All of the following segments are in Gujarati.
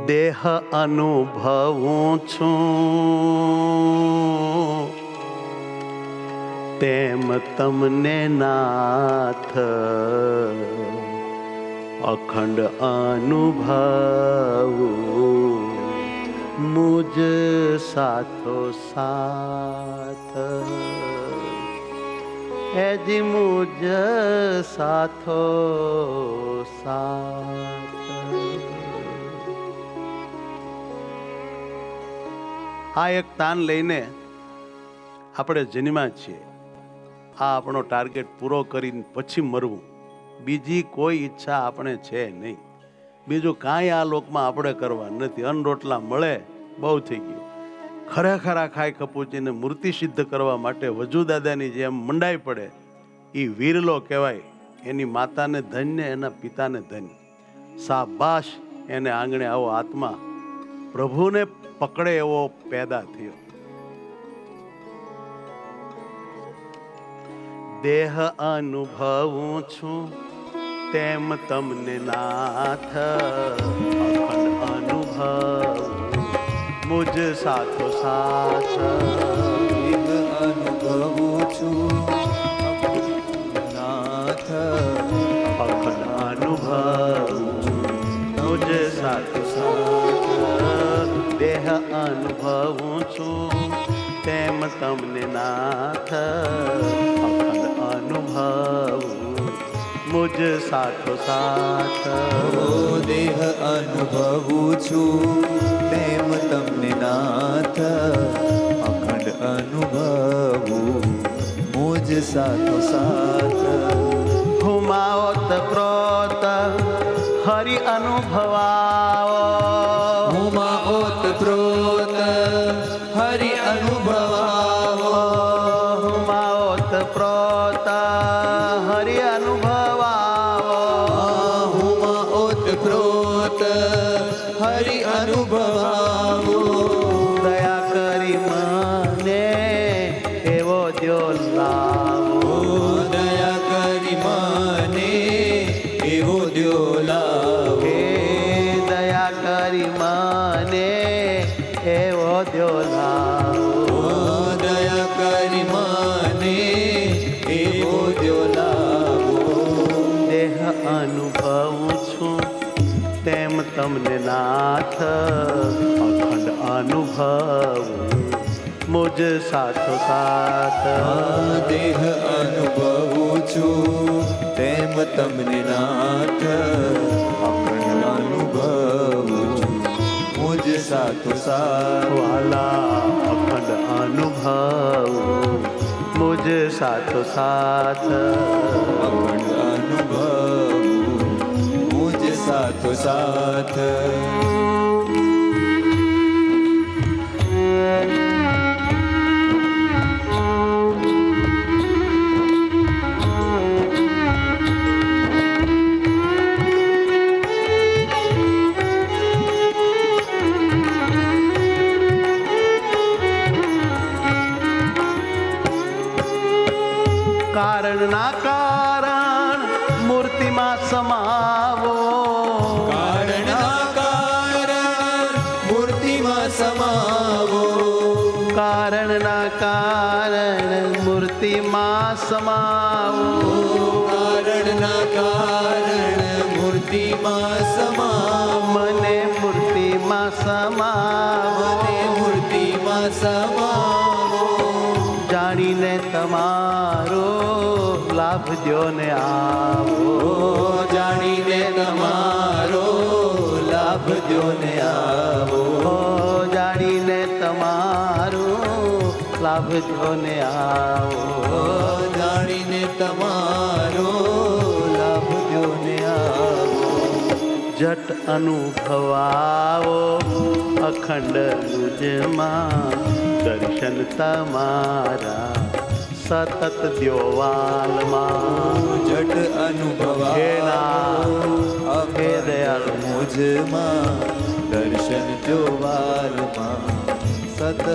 દેહ અનુભવું છું તેમ તમને નાથ અખંડ અનુભવું મુજ સાથો સાથ એજી મુજ સાથો સાથ. આ એક તાન લઈને આપણે જન્મ્યા છીએ. આ આપણો ટાર્ગેટ પૂરો કરીને પછી મરવું. બીજી કોઈ ઈચ્છા આપણે છે નહીં. બીજું કાંઈ આ લોકમાં આપણે કરવા નથી. અન્ન રોટલા મળે બહુ થઈ ગયું. ખરેખર આ ખાઈ ખપૂચીને મૂર્તિ સિદ્ધ કરવા માટે વજુદાદાની જેમ મંડાઈ પડે એ વીરલો કહેવાય. એની માતાને ધન્ય, એના પિતાને ધન્ય. શાબાશ એને આંગણે આવો આત્મા પ્રભુને પકડે એવો પેદા થયો. દેહ અનુભવું છું તેમ તમને નાથ અખંડ અનુભવ મુજ સાથો સાથ. દેહ અનુભવું છું નાથ અખંડ અનુભવ મુજ સાથો સાથ. દેહ અનુભવું છું તેમ તમને નાથ અખંડ અનુભવ મુજ સાથો સાથ. દેહ અનુભવું છું તેમ તમને નાથ અખંડ અનુભવું મુજ સાથો સાથ. હુમાઓત પ્રોત હરિ અનુભવાવો. હુમાઓત પ્રોત હરિ અનુભવાવો. હુમાઓત પ્રોત હરિ અનુભવાવો. હુમાઓત પ્રોત હરિ અનુભવાવો. દયા કરી મને એવો દ્યો લાવો. દયા કરી મને એવો દ્યો લાવો. હે દયા કરી મને એવો દ્યો લાવો. દયા કરી મને એવો દ્યો લાવો. દેહ અનુભવું છું તેમ તમને નાથ અખંડ અનુભવ મુજ સાથો સાથ. દેહ અનુભવું છું તેમ તમને નાથ અખંડ અનુભવું મુજ સાથો સાથ. વાલા અખંડ અનુભવ મુજ સાથો સાથ. અખંડ અનુભવું મુજ સાથો સાથ. કારણના કારણ મૂર્તિમાં સમાવો. કારણના કારણ મૂર્તિમાં સમાવો. કારણના કારણ મૂર્તિમાં સમાવો. કારણના કારણ મૂર્તિમાં સમાવો. મને મૂર્તિમાં સમાવો. મને મૂર્તિમાં સમાવો. જાણીને તમારો લાભ દ્યો ને આવો. જાણીને તમારો લાભ દ્યો ને આવો. જાણીને તમારો લાભ દ્યો ને આવો. જાણીને તમારો લાભ દ્યો ને આવો. જટ અનુભવાવો અખંડ મુજમાં દર્શન તમારા સતત દ્યોવાલમાં. જટ અનુભવાવો હે દયાળુ મુજમાં દર્શન દ્યોવાલમાં સતત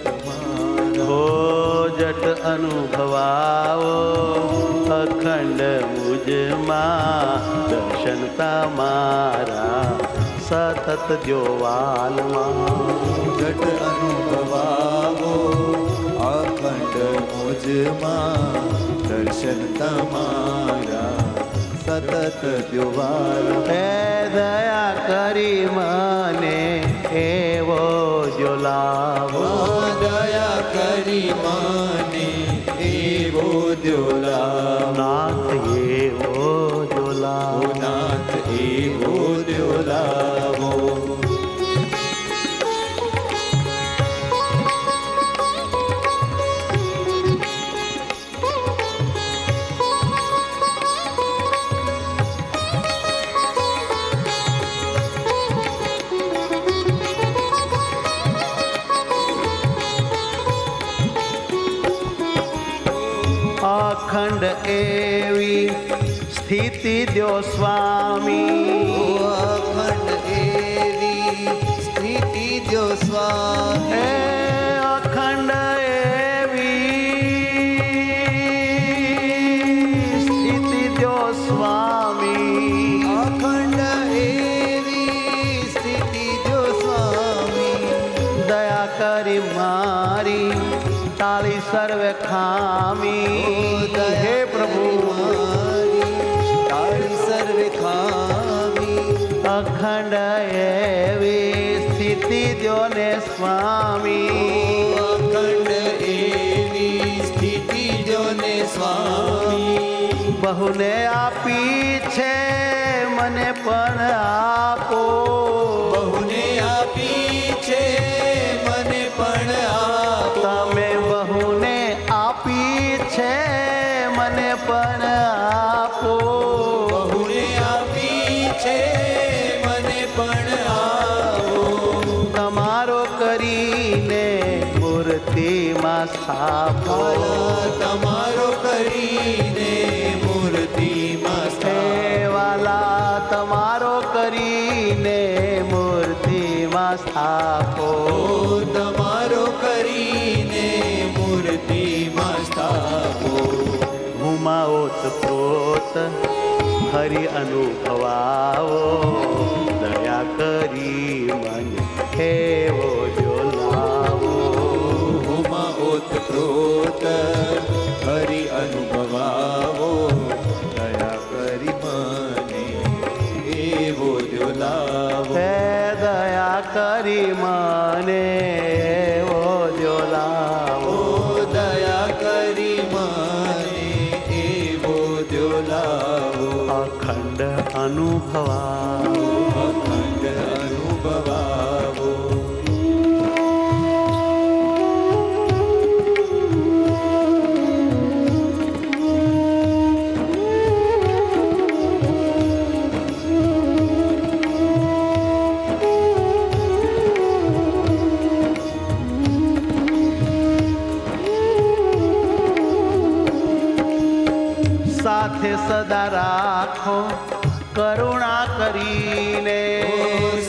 તમારા. હો જટ અનુભવાવો અખંડ મુજમાં દર્શન તમારા સતત જો વાલમાં ઘટ અનુભવાવો અખંડ મુજમાં દર્શન તમારા સતત દ્યોવાલ હે દયા કરી મને એવો જો લાવો દયા કરી મને એવો દ્યોલાવો નાથ એવો જો લાવો નાથ એવો દ્યોલાવો અખંડ એવી સ્થિતિ દ્યો સ્વામી અખંડ એવી સ્થિતિ દ્યો હે સ્વામી અખંડ એવી સ્થિતિ દ્યો સ્વામી અખંડ એવી સ્થિતિ દ્યો સ્વામી દયા કરી મારી ટાળી સર્વે ખામી હે પ્રભુ તાળી સર્વે ખામી અખંડ એવી સ્થિતિ દ્યો ને સ્વામી અખંડ એવી સ્થિતિ દ્યો ને સ્વામી બહુને આપી છે મને પણ આપો બહુને આપી છે મને પણ આપો તમે બહુને આપી છે મને પણ આપો બહુને આપી છે મને પણ આપો તમારો કરીને મૂર્તિમાં સ્થાપો તમારો કરીને મૂર્તિમાં સ્થાપો વાલા તમારો કરીને મૂર્તિમાં સ્થાપો તમારો કરીને મૂર્તિમાં સ્થાપો હુમાં ઓતપ્રોત હરિ અનુભવાવો દયા કરી મને એવો જો લાવો હુમાં ઓતપ્રોત હરિ અનુભવાવો દયા કરી મને એવો જો લાવો હે દયા કરી મને એવો જો લાવો ઓ દયા કરી મને એવો જો લાવો અખંડ અનુભવાવો અખંડ અનુભવાવો સાથે સદા રાખો કરુણા કરીને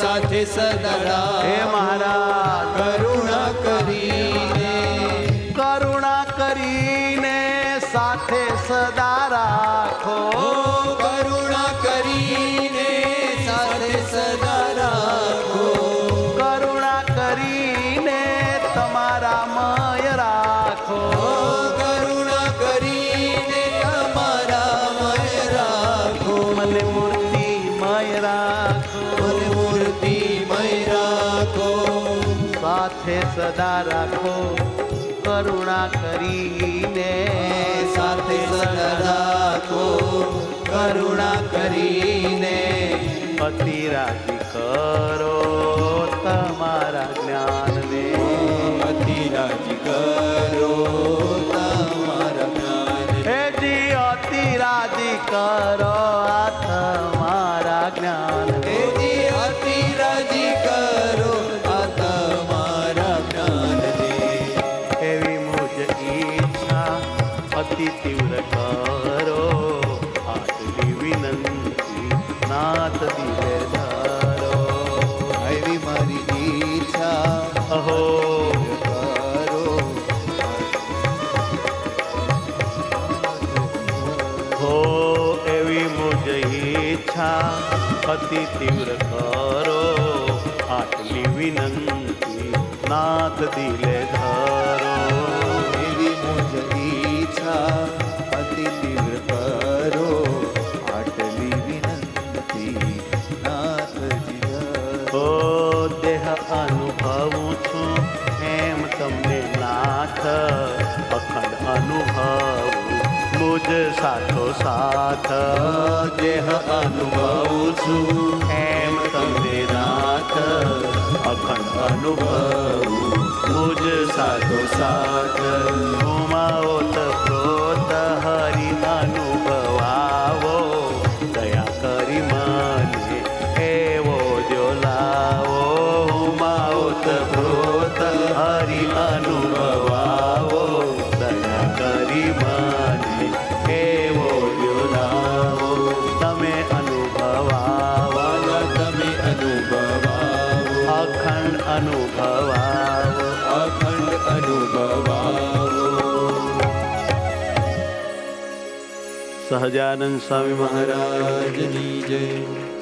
સાથે સદા હે મહારાજ કરુણા કરીને કરુણા કરીને સાથે સદા રાખો કરુણા કરીને સાથે સદા રાખો કરુણા કરીને તમારા મય રાખો કરુણા કરીને તમારા મય રાખો મને મૂર્તિમય રાખો મને મૂર્તિમય રાખો સાથે સદા રાખો કરુણા કરીને સાથે સદા રાખો કરુણા કરીને અતિ રાજી કરો તમારા જ્ઞાનને અતિ રાજી કરો તમારા જ્ઞાન હે જી અતિ રાજી કરો આ તમારા જ્ઞાનને અતિ રાજી કરો આ તમારા જ્ઞાનને એવી મુજ ઈચ્છા અતિ તીવ્ર કરો આટલી વિનંતી નાથ દિલે ધરો એવી મારી ઈચ્છા અહો કરો હો એવી મુજ ઈચ્છા અતિ તીવ્ર કરો વિનંતી નાથ દિલે ધરો. એવી મુજ ઈચ્છા અતિ તીવ્ર કરો, આટલી વિનંતી નાથજી ધરો. ઓ દેહ અનુભવું છું એમ તમને નાથ, અખંડ અનુભવું મુજ સાથો સાથ. દેહ અનુભવું છું એમ તમને નાથ, અખંડ અનુભવું મુજ સાથો સાથ. ઉમાઓત પ્રોત હરિ અનુભવાવો, દયા કરી મને એવો જો લાવો. ઉમાઓત પ્રોત હરિ અનુભવાવો, દયા કરી મને એવો જો લાવો. તમે અનુભવાવો, તમે અનુભવાવો, અખંડ અનુભવાવો. અખંડ અનુભવાવો. સહજાનંદ સ્વામી મહારાજ મહારાજની જય.